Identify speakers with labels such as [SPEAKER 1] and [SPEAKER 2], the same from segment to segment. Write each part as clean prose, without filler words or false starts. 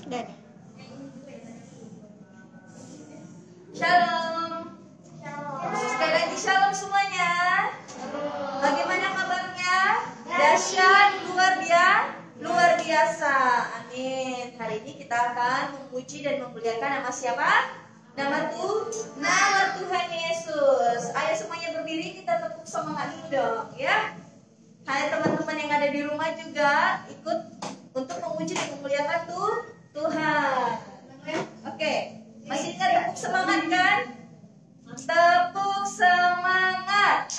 [SPEAKER 1] Dan
[SPEAKER 2] Shalom. Sekali lagi shalom semuanya. Bagaimana kabarnya? Dahsyat, luar biasa. Amin. Hari ini kita akan memuji dan memuliakan nama siapa? Nama Tuhan Yesus. Ayo semuanya berdiri, kita tepuk semangat dulu dong, ya. Hai teman-teman yang ada di rumah juga ikut untuk memuji dan memuliakan Tuhan. Oke, masih ingat tepuk semangat kan? Tepuk semangat.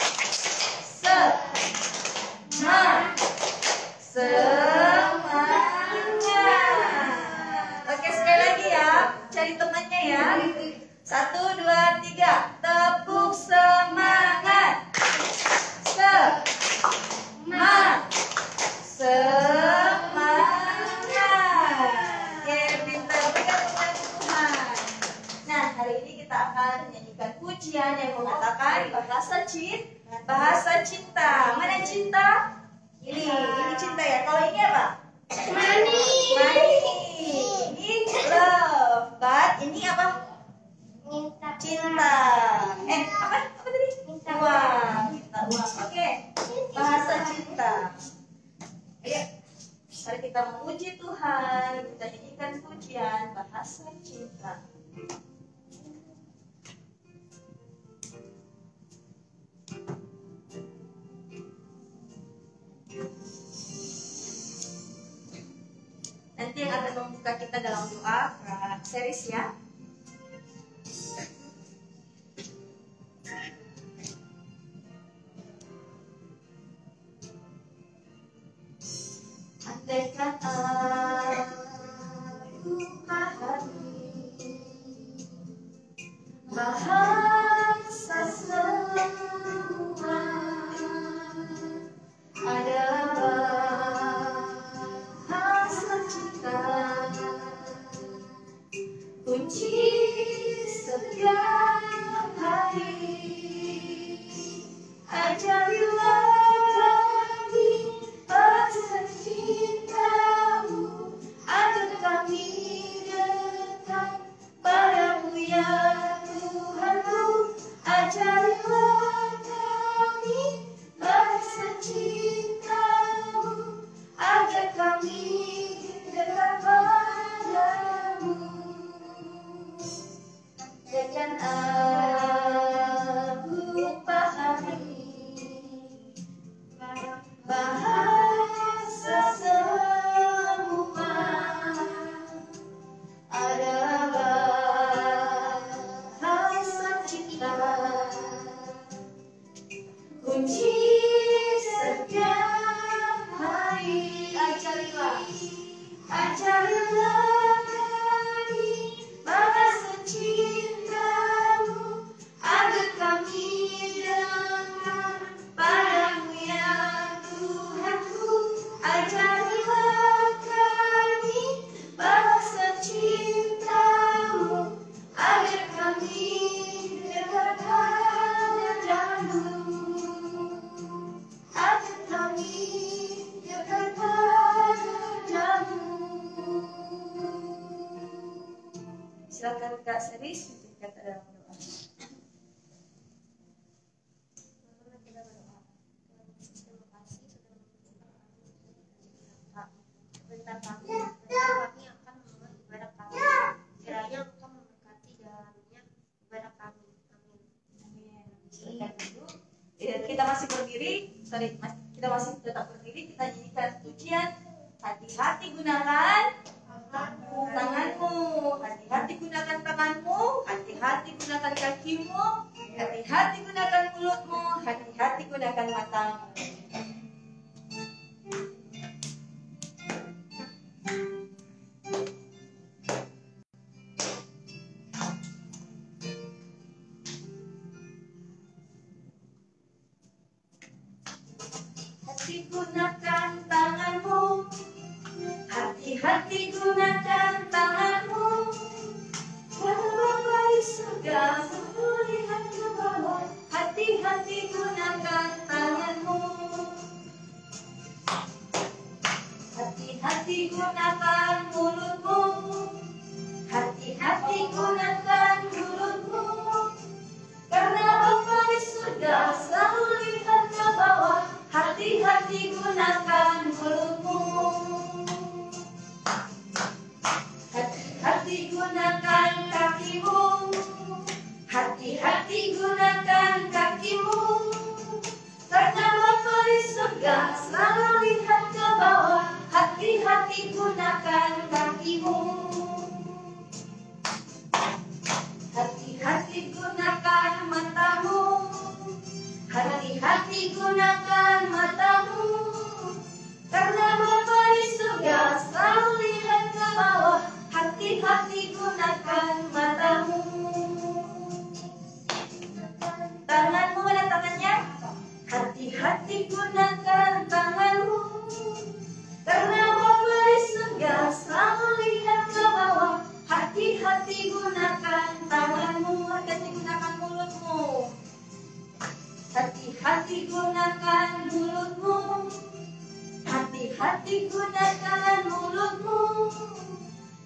[SPEAKER 2] Semangat. Oke, sekali lagi ya. Cari temannya ya. 1, 2, 3. Tepuk semangat. Semangat. Oke, pintar pegang Tuhan. Nah, hari ini kita akan menyanyikan pujian yang mengatakan bahasa cinta. Mana cinta? Ini cinta ya. Kalau ini apa? Money. Ini love. But ini apa? Cinta. Apa tadi? Uang. Cinta uang. Oke. Bahasa cinta. Ayo. Mari kita memuji Tuhan. Kita nyanyikan pujian bahasa cinta. Nanti yang akan membuka kita dalam doa Kak Seris ya. Andaikan aku pahami bahasa semua adalah bahasa cinta, kunci setiap hari. Ajarilah kami bahasa cintamu, agar kami dekat padamu ya Tuhanku. Ajarilah kami bahasa cintamu, agar kami dekat padamu. Dan aku pahami bahasa semua adalah bahasa cinta, kunci setiap hari. Ajarilah kami bahasa cintamu, agar kami dekat padamu ya Tuhanku. Ajarilah kami bahasa cintamu, agar kami dekat padamu. Agar kami dekat padamu. Silakan Kak Seris menjadi kata dalam doa.
[SPEAKER 1] kita berdoa. Tuhan Yesus, terima kasih sudah mengizinkan kami sebentar kami akan memulai ibadah kami. Kiranya Engkau memberkati dalamnya ibadah kami. Amin.
[SPEAKER 2] Silakan dulu. Kita masih berdiri. Kita masih tetap berdiri. Kita nyanyikan pujian. Hati-hati gunakan tanganmu, hati-hati gunakan tanganmu, hati-hati gunakan kakimu, hati-hati gunakan mulutmu, hati-hati gunakan matamu. Hati gunakan tanganmu, hati-hati gunakan tanganmu. Bapa di surga melihat ke bawah. Hati-hati gunakan tanganmu, hati-hati gunakan mulutmu. hati-hati gunakan kakimu. Hati-hati gunakan matamu. Hati-hati gunakan matamu. Karena Bapa di surga selalu lihat ke bawah. Hati-hati gunakan matamu. Tanganmu, mana tangannya? Hati-hati gunakan tanganmu. Karena Bapa di surga selalu lihat ke bawah. Hati-hati gunakan tanganmu. Hati-hati gunakan mulutmu. Hati-hati gunakan mulutmu. Hati-hati gunakan mulutmu.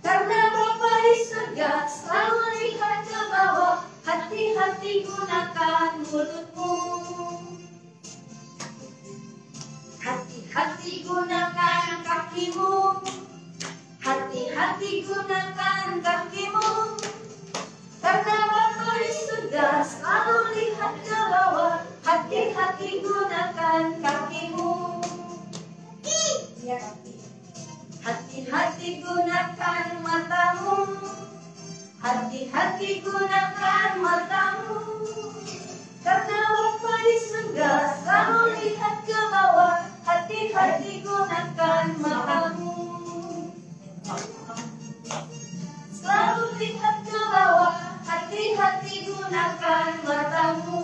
[SPEAKER 2] Karena Bapa di surga selalu lihat ke bawah. Hati-hati gunakan mulutmu. Hati-hati gunakan kakimu. Hati-hati gunakan kakimu. Karena Bapa di surga selalu lihat ke bawah. Hati-hati gunakan kakimu. Hati-hati gunakan matamu. Hati-hati gunakan matamu. Karena Bapa di surga selalu lihat ke bawah. Hati-hati gunakan matamu. Selalu lihat ke bawah. Hati-hati gunakan matamu.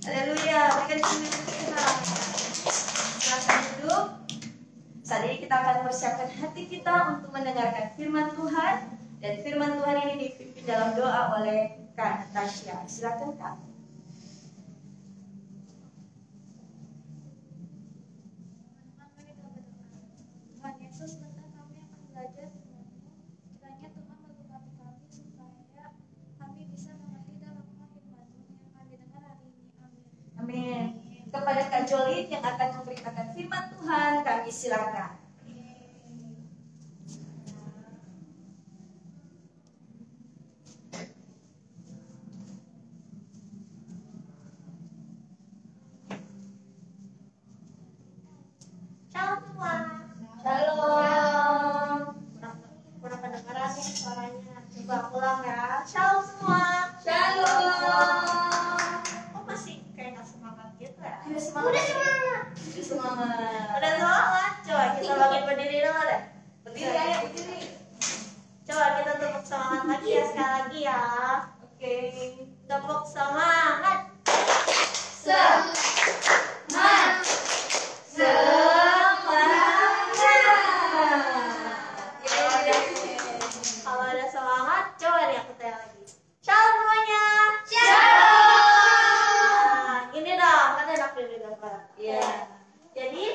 [SPEAKER 2] Haleluya. Berikan kita. Silakan duduk. Saat ini kita akan persiapkan hati kita untuk mendengarkan firman Tuhan. Dan firman Tuhan ini dipimpin dalam doa oleh Kak Natasha. Silakan Kak.
[SPEAKER 3] Tuhan Yesus, sebentar kami akan belajar firman-Mu. Kiranya Tuhan memberkati kami supaya kami bisa mengerti dalam firman-Mu yang kami dengar hari ini. Amin.
[SPEAKER 2] Amin. Kepada Kak Jolin yang akan memberitakan firman Tuhan, kami silakan.
[SPEAKER 1] Shalom semua.
[SPEAKER 2] Shalom.
[SPEAKER 1] Kurang kedengaran nih suaranya. Coba ulang ya. Shalom semua.
[SPEAKER 2] Shalom.
[SPEAKER 1] Kok masih kayak nggak semangat gitu ya?
[SPEAKER 2] Udah semangat.
[SPEAKER 1] Udah semangat.
[SPEAKER 2] Udah semangat.
[SPEAKER 1] Udah semangat. Coba kita bangun berdiri dulu deh.
[SPEAKER 2] Berdiri ayo, berdiri.
[SPEAKER 1] Coba kita tepuk semangat lagi ya, sekali lagi ya.
[SPEAKER 2] Oke.
[SPEAKER 1] Tepuk semangat.
[SPEAKER 2] Semangat.
[SPEAKER 1] Kalau ada semangat, coba nih aku tanya lagi. Shalom semuanya. Nah, gini dong, kan enak di gambar.
[SPEAKER 2] Iya.
[SPEAKER 1] Jadi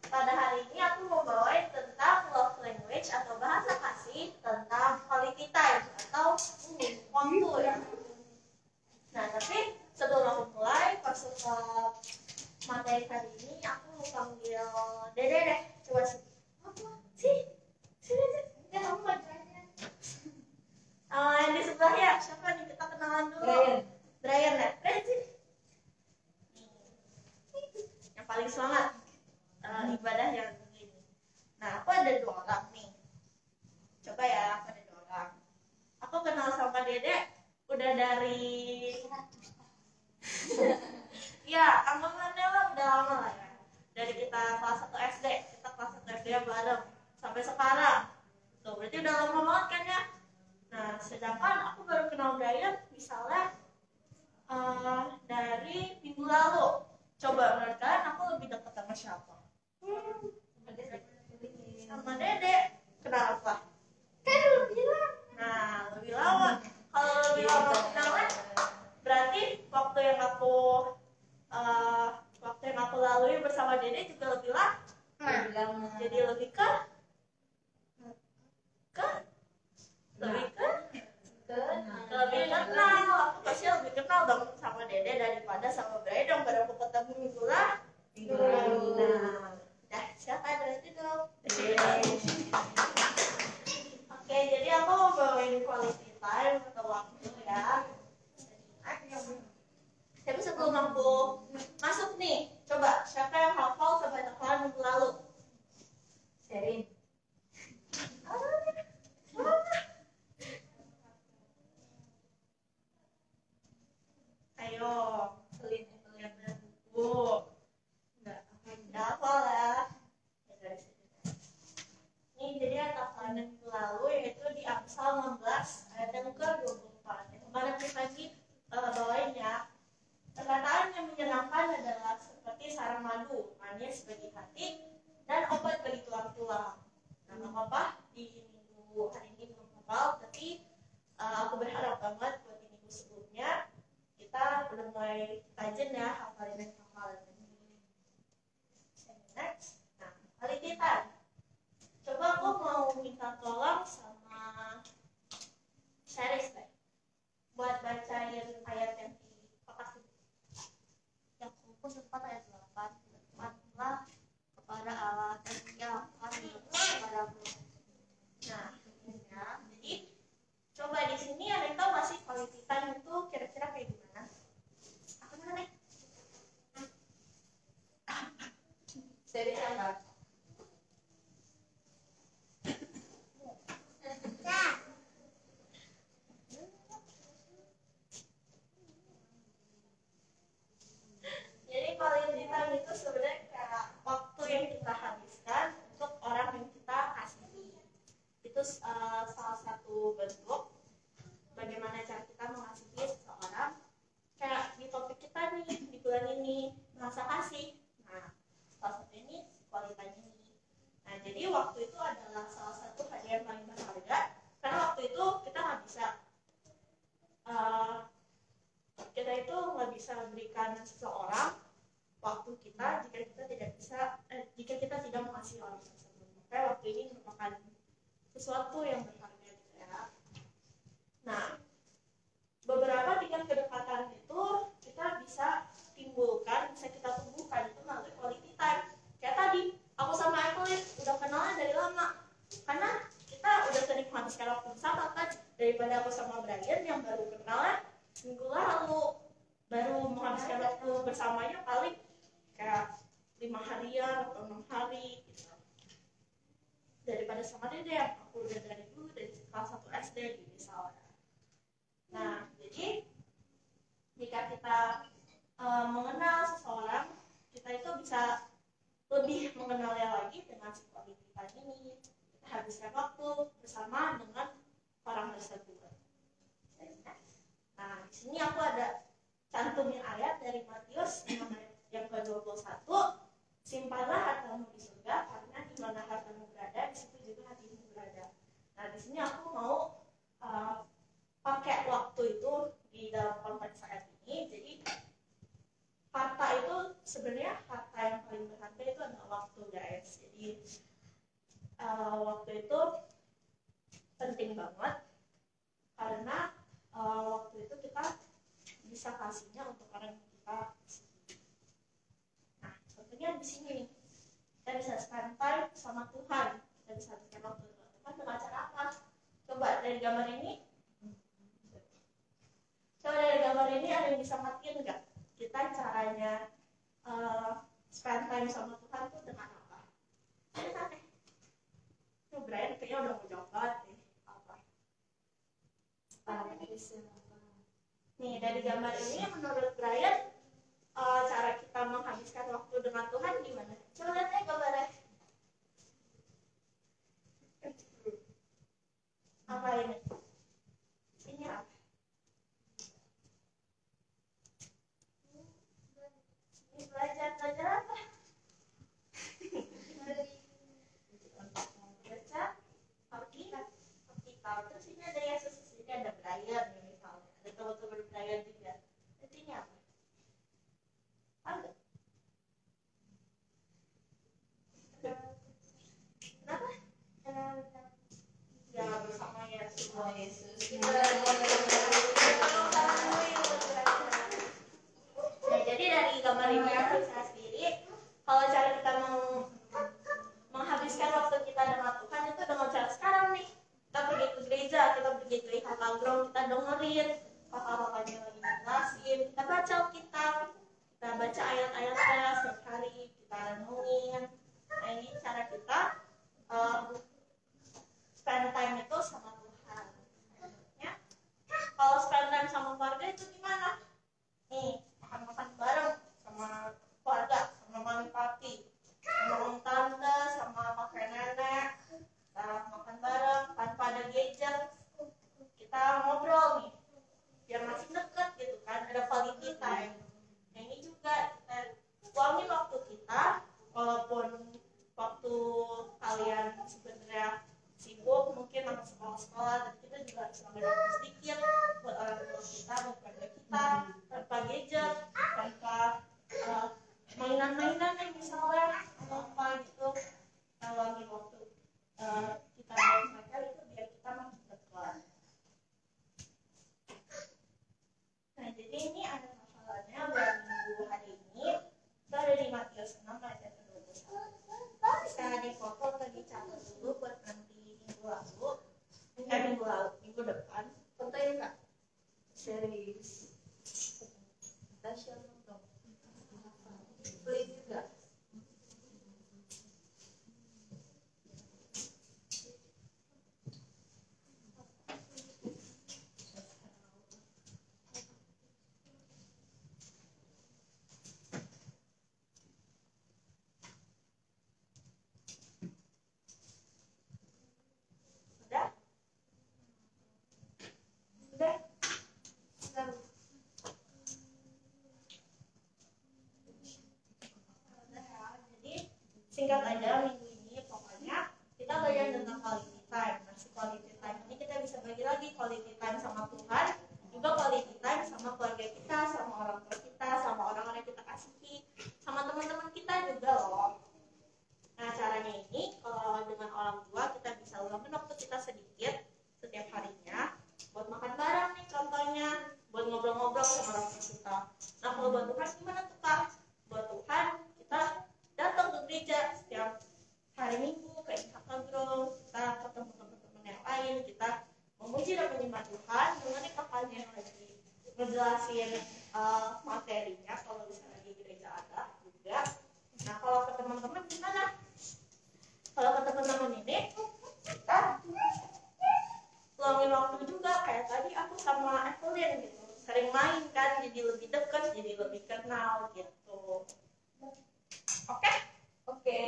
[SPEAKER 1] pada hari ini aku mau bawain tentang love language atau bahasa kasih tentang quality time atau waktu ya. Nah, tapi sebelum aku mulai masuk ke materi hari ini, aku mau panggil Dede deh. Coba sih. Apa sih? Sini. Ya, kamu maju aja. Yang di sebelah ya, siapa nih? Kita kenalan dulu. Brian ya? Brian sini. Yang paling semangat ibadah yang begini. Nah, aku ada 2 orang nih. Coba ya, aku ada 2 orang. Aku kenal sama Dede udah dari ya, anggapannya lah udah lama lah ya. Dari kita kelas 1 SD, kita kelas 1 SD bareng sampai sekarang. Tuh, berarti udah lama banget kan ya. Nah, sedangkan aku baru kenal Brian misalnya dari minggu lalu. Coba menurut kalian aku lebih dekat sama siapa? Sama Dede. Kenapa? Kan lebih lama. Nah, lebih lama. Kalau lebih lama kenalan, berarti waktu yang aku lalui bersama Dede juga lebih lama. Jadi lebih ke lebih kenal. Aku pasti lebih kenal dong sama Dede daripada sama Brian dong. Baru aku ketemu minggu lalu. Nah, dah siapa berarti dong? Oke, jadi aku mau bawain quality time atau waktu ya. Tapi sebelum aku masuk nih, coba siapa yang hafal sama pada minggu lalu, yaitu di Amsal 16 ayat yang ke-24. Yang kemarin pribadi bawain ya. Perkataan yang menyenangkan adalah seperti sarang madu, manis bagi hati, dan obat bagi tulang-tulang. Nah, nggak apa-apa di minggu hari ini belum hafal, tapi aku berharap banget buat di minggu sebelumnya kita udah mulai rajin ya hafalin. Next, nah quality time. Coba aku mau minta tolong sama Sheris deh, buat bacain ayat yang di kotak ini.
[SPEAKER 3] Yakobus 4 ayat 8. Bertakwalah kepada Allah dan Ia akan kepadamu.
[SPEAKER 1] Nah, ini ya. Jadi coba di sini ada yang tahu nggak sih quality time itu kira-kira kayak gimana? Apa namanya?
[SPEAKER 2] Dari siapa?
[SPEAKER 1] Jadi quality time itu sebenarnya kayak waktu yang kita habiskan untuk orang yang kita kasihi. Itu salah satu bentuk bagaimana cara kita mengasihi seseorang. Kayak di topik kita nih di bulan ini bahasa kasih. Nah, salah satu ini quality time ini. Nah, jadi waktu itu adalah salah satu hadiah yang paling berharga karena waktu itu kita nggak bisa berikan seseorang waktu kita jika kita tidak mengasihi orang tersebut. Maka waktu ini merupakan sesuatu yang berharga gitu ya. Nah, beberapa tingkat kedekatan itu kita bisa timbulkan, bisa kita tumbuhkan itu melalui quality time. Kayak tadi, aku sama Evelyn udah kenalnya dari lama. Karena kita udah sering menghabiskan waktu bersama kan, daripada aku sama Brian yang baru kenalnya minggu lalu, baru menghabiskan waktu bersamanya paling kayak 5 harian atau 6 hari gitu. Daripada sama Dede yang aku udah dari dulu dari kelas 1 SD gitu misalnya. Nah, jadi jika kita mengenal seseorang, kita itu bisa lebih mengenalnya lagi dengan si quality time ini. Kita habiskan waktu bersama dengan orang tersebut. Nah, di sini aku ada cantumin ayat dari Matius yang ke-21. Simpanlah hartamu di surga, karena di mana hartamu berada, di situ juga hatimu berada. Nah, di sini aku mau pakai waktu itu di dalam konteks ayat ini. Jadi harta itu sebenarnya harta yang paling berharga itu adalah waktu, guys. Jadi waktu itu penting banget karena waktu itu kita bisa kasihnya untuk orang yang kita kasih. Nah, contohnya di sini nih, kita bisa spend time sama Tuhan, kita bisa habiskan waktu dengan Tuhan dengan cara apa? Coba dari gambar ini. Coba dari gambar ini ada yang bisa matiin nggak? Kita caranya spend time sama Tuhan itu dengan apa? Aneh. Tuh Brian kayaknya udah mau jawab banget nih. Apa? Nih dari gambar ini menurut Brian cara kita menghabiskan waktu dengan Tuhan gimana? Coba lihat aja gambarnya. Apa ini? Ini apa? Ini belajar apa? Baca Alkitab. Terus ini ada Yesus, ini ada Brian nih misalnya. Ada teman-teman Brian juga. Terus ini apa? Ada? Kenapa? Ya bersama Yesus. Nah, jadi dari gambar ini aku bisa sendiri, kalau cara kita menghabiskan waktu kita dengan Tuhan itu dengan cara sekarang nih. Kita pergi ke gereja, kita pergi ke Hatagram, kita dengerin kakak-kakaknya lagi ngelasin, kita baca Alkitab, kita baca ayat-ayatnya setiap hari, kita renungin. Nah, ini cara kita spend time itu sama Tuhan. Ya. Kalau spend time sama keluarga itu gimana? Nih, makan-makan bareng sama keluarga, sama mami papi, sama om tante, sama kakek nenek, kita makan bareng. sebenarnya sibuk, mungkin anak sekolah-sekolah, dan kita juga harus ngambil waktu sedikit buat orang tua kita, buat keluarga kita, tanpa gadget, tanpa mainan-mainan yang misalnya atau apa gitu. Kalau ambil waktu kita mereka itu biar kita makin berkeluar. Nah, jadi ini ada hafalannya buat minggu hari ini. Itu ada di Matius 6 ayat 21. Bisa difoto atau dicatat dulu buat nanti minggu depan. Fotoin Kak.
[SPEAKER 2] Serius. Tasya foto. Please juga.
[SPEAKER 1] Singkat aja minggu ini pokoknya kita belajar tentang quality time. Nah, si quality time ini kita bisa bagi lagi quality time sama Tuhan, juga quality time sama keluarga kita, sama orang tua kita, sama orang-orang yang kita kasihi, sama teman-teman kita juga loh. Nah, caranya ini kalau dengan orang tua kita bisa luangkan waktu kita sedikit setiap harinya buat makan bareng nih contohnya, buat ngobrol-ngobrol sama orang tua kita. Nah, kalau buat Tuhan gimana tuh Kak? Buat Tuhan kita datang ke gereja setiap hari Minggu, kayak kita ngobrol, kita ketemu teman-teman yang lain, kita memuji dan menyembah Tuhan, mengenai kakaknya yang lagi ngejelasin materinya kalau misalnya di gereja ada juga. Nah, kalau ke teman-teman gimana? Kalau ke teman-teman ini kita luangin waktu juga, kayak tadi aku sama Evelyn gitu, sering main kan, jadi lebih dekat, jadi lebih kenal gitu. Oke?
[SPEAKER 2] Oke.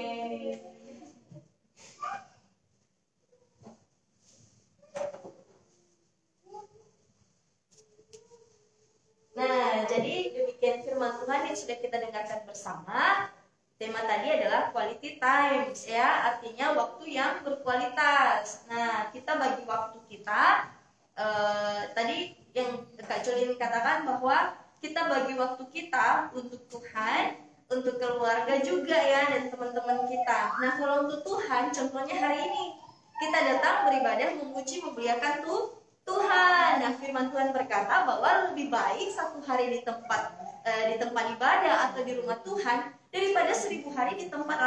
[SPEAKER 2] Nah, jadi demikian firman Tuhan yang sudah kita dengarkan bersama. Tema tadi adalah quality time, ya, artinya waktu yang berkualitas. Nah, kita bagi waktu kita. Tadi yang Kak Jolin katakan bahwa kita bagi waktu kita untuk Tuhan, untuk keluarga juga ya, dan teman-teman kita. Nah, kalau untuk Tuhan, contohnya hari ini kita datang beribadah, memuji, memuliakan Tuhan. Nah, firman Tuhan berkata bahwa lebih baik satu hari di tempat ibadah atau di rumah Tuhan daripada 1000 hari di tempat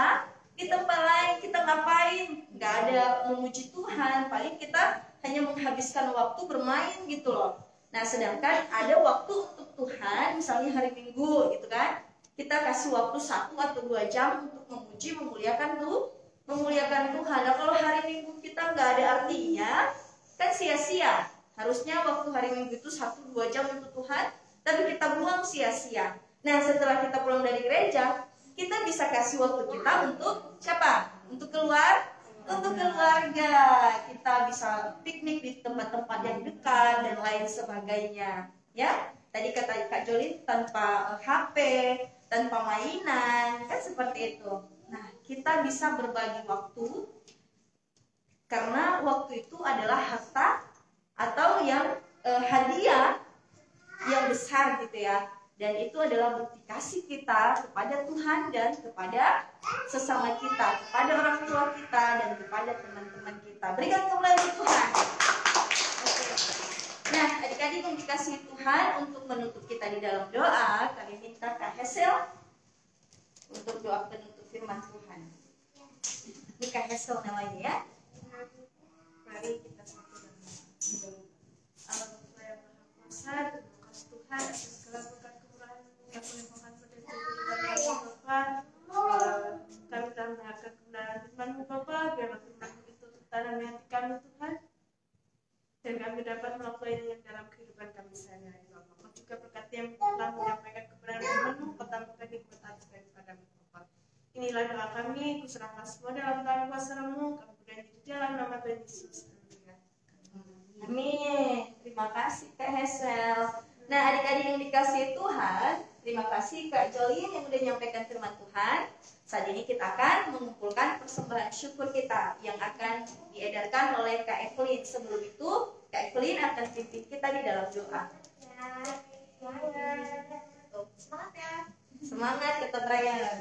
[SPEAKER 2] lain. Kita ngapain? Nggak ada memuji Tuhan, paling kita hanya menghabiskan waktu bermain gitu loh. Nah, sedangkan ada waktu untuk Tuhan, misalnya hari Minggu gitu kan, kita kasih waktu 1 atau 2 jam untuk memuji, memuliakan Tuhan. Nah, kalau hari Minggu kita nggak ada artinya, kan sia-sia. Harusnya waktu hari Minggu itu 1-2 jam untuk Tuhan, tapi kita buang sia-sia. Nah, setelah kita pulang dari gereja, kita bisa kasih waktu kita untuk siapa? Untuk keluarga. Kita bisa piknik di tempat-tempat yang dekat dan lain sebagainya. Ya, tadi kata Kak Jolin, tanpa HP, tanpa mainan, kan seperti itu. Nah, kita bisa berbagi waktu karena waktu itu adalah harta atau yang hadiah yang besar gitu ya. Dan itu adalah bukti kasih kita kepada Tuhan dan kepada sesama kita, kepada orang tua kita dan kepada teman-teman kita. Berikan kemuliaan Tuhan. Nah, adik-adik yang dikasihi Tuhan, untuk menutup kita di dalam doa, kami minta Kak Hesel untuk doa penutup firman Tuhan. Ini Kak Hesel namanya ya.
[SPEAKER 3] Mari kita satu dan Allah Bapa yang Maha Kuasa, terima kasih Tuhan atas segala berkat kemurahan-Mu yang melimpahkan pada kehidupan kami Bapa. Kami telah mendengarkan kebenaran firman-Mu Bapa, biarlah firman-Mu itu tertanam di hati kami Tuhan, dan kami dapat melakukannya dalam kehidupan kami sehari-hari Bapa. Kau juga berkati yang telah menyampaikan kebenaran firman-Mu, kau tambahkan hikmat hati daripadamu Bapa. Inilah doa kami, kuserahkan semua dalam tangan kuasa-Mu, kami berjanji di dalam nama Tuhan Yesus.
[SPEAKER 2] Amin. Terima kasih Kak Hesel. Nah, adik-adik yang dikasihi Tuhan, terima kasih Kak Jolin yang sudah menyampaikan firman Tuhan. Saat ini kita akan mengumpulkan persembahan syukur kita yang akan diedarkan oleh Kak Evelyn. Sebelum itu, Kak Evelyn akan pimpin kita di dalam doa.
[SPEAKER 1] Semangat ya.
[SPEAKER 2] Semangat Kak Ryan.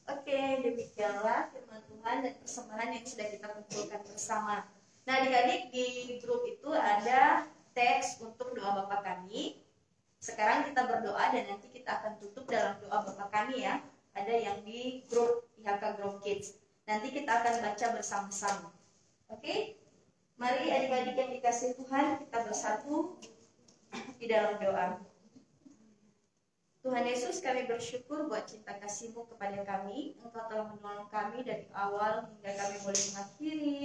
[SPEAKER 2] Oke, demikianlah firman Tuhan dan persembahan yang sudah kita kumpulkan bersama. Nah, adik-adik, di grup itu ada teks untuk doa Bapa kami. Sekarang kita berdoa dan nanti kita akan tutup dalam doa Bapa kami ya. Ada yang di grup IHK Group Kids. Nanti kita akan baca bersama-sama. Oke? Mari adik-adik yang dikasihi Tuhan, kita bersatu di dalam doa. Tuhan Yesus, kami bersyukur buat cinta kasih-Mu kepada kami. Engkau telah menolong kami dari awal hingga kami boleh mengakhiri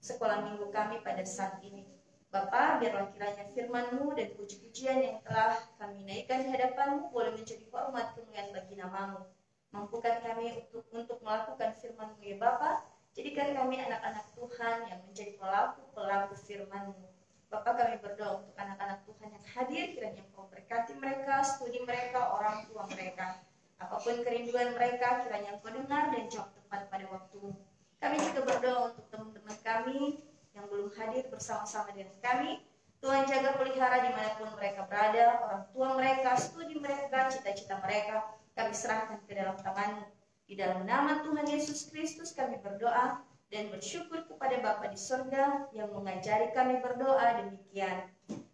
[SPEAKER 2] sekolah minggu kami pada saat ini. Bapa, biarlah kiranya firman-Mu dan puji-pujian yang telah kami naikkan di hadapan-Mu boleh menjadi hormat kemuliaan bagi nama-Mu. Mampukan kami untuk melakukan firman-Mu ya Bapa. Jadikan kami anak-anak Tuhan yang menjadi pelaku-pelaku firman-Mu. Bapak, kami berdoa untuk anak-anak Tuhan yang hadir, kiranya Engkau berkati mereka, studi mereka, orang tua mereka. Apapun kerinduan mereka, kiranya Engkau dengar dan jawab tepat pada waktu. Kami juga berdoa untuk teman-teman kami yang belum hadir bersama-sama dengan kami. Tuhan jaga pelihara dimanapun mereka berada, orang tua mereka, studi mereka, cita-cita mereka. Kami serahkan ke dalam tangan-Mu. Di dalam nama Tuhan Yesus Kristus kami berdoa dan bersyukur kepada Bapa di surga yang mengajari kami berdoa demikian.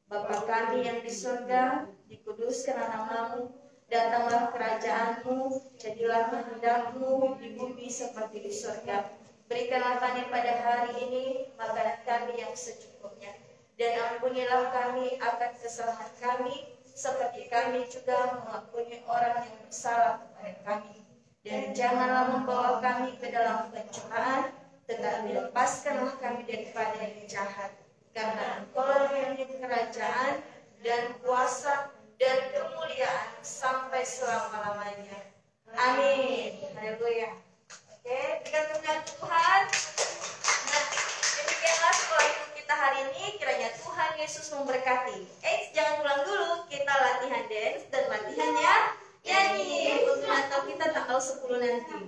[SPEAKER 2] Bapa kami yang di surga, dikuduskan nama-Mu, datanglah kerajaan-Mu, jadilah kehendak-Mu di bumi seperti di surga. Berikanlah kami pada hari ini makanan kami yang secukupnya, dan ampunilah kami akan kesalahan kami, seperti kami juga mengampuni orang yang bersalah kepada kami. Dan janganlah membawa kami ke dalam pencobaan, tetapi lepaskanlah kami daripada yang jahat. Karena Engkau yang memiliki kerajaan dan kuasa dan kemuliaan sampai selama-lamanya. Amin. Haleluya. Oke, berikan kemuliaan Tuhan. Nah, demikianlah sekolah minggu kita hari ini. Kiranya Tuhan Yesus memberkati. Jangan pulang dulu. Kita latihan dance dan latihannya nyanyi untuk Natal kita tanggal 10 nanti.